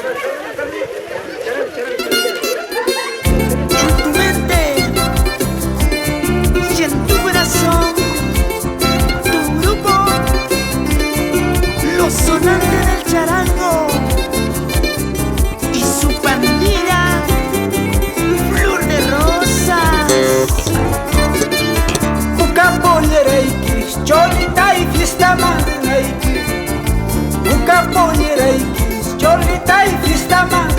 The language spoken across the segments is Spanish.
En tu mente y en tu corazón, tu grupo, los sonantes del charango y su pandilla, Flor de Rosas. Ukapolereikis, cholita y fiesta mandaiki. Ukapolereikis, cholita y fiesta mandaiki.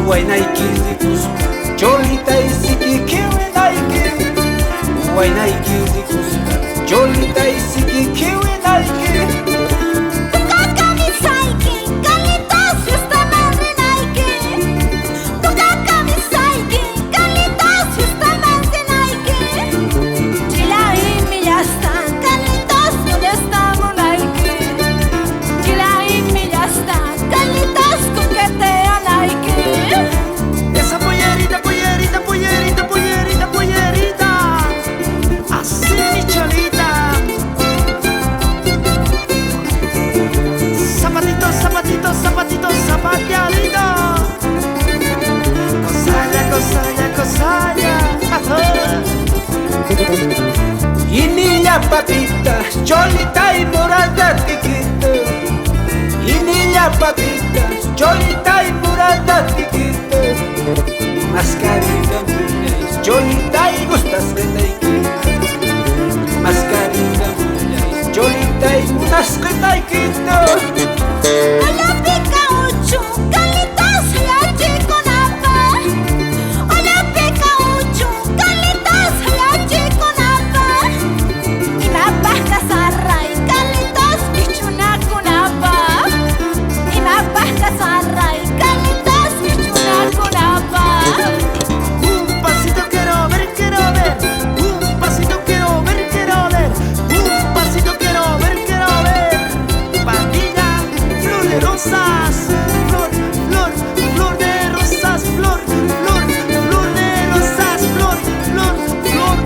Uwainaikis dikuspa, cholita y sikikiwinaiki. Uwainaikis dikuspa, cholita y sikikiwinaiki. Zapatitos, zapateadito. Cosalla. Y niña papitas, cholita y morada tiquito. Y niña papitas, cholita y morada tiquito. Mascarita mulais, cholita y gustas de taikito. Mascarita mulais, cholita y gustas de taikito. Hola Picaucho, calitas la chiconapa. Hola Picaucho, calitas la chiconapa. Y napas casarra y calitas pichuna kunapa. Y napas casarra y calitas pichuna kunapa. Un pasito quiero ver. Un pasito quiero ver. Un pasito quiero ver. Pandilla, Flor de Rosas. Flor de Rosas. Flor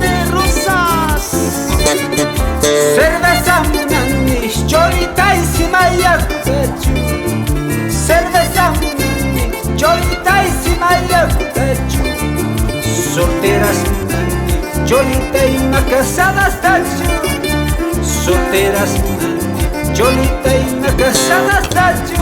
de Rosas. Cerveza munanis, cholita y simaya kutachu. Cerveza munanis, cholita y simaya kutachu. Solteras munanis, cholita y macasadas tachu. Solteras munanis, cholita y macasadas tachu.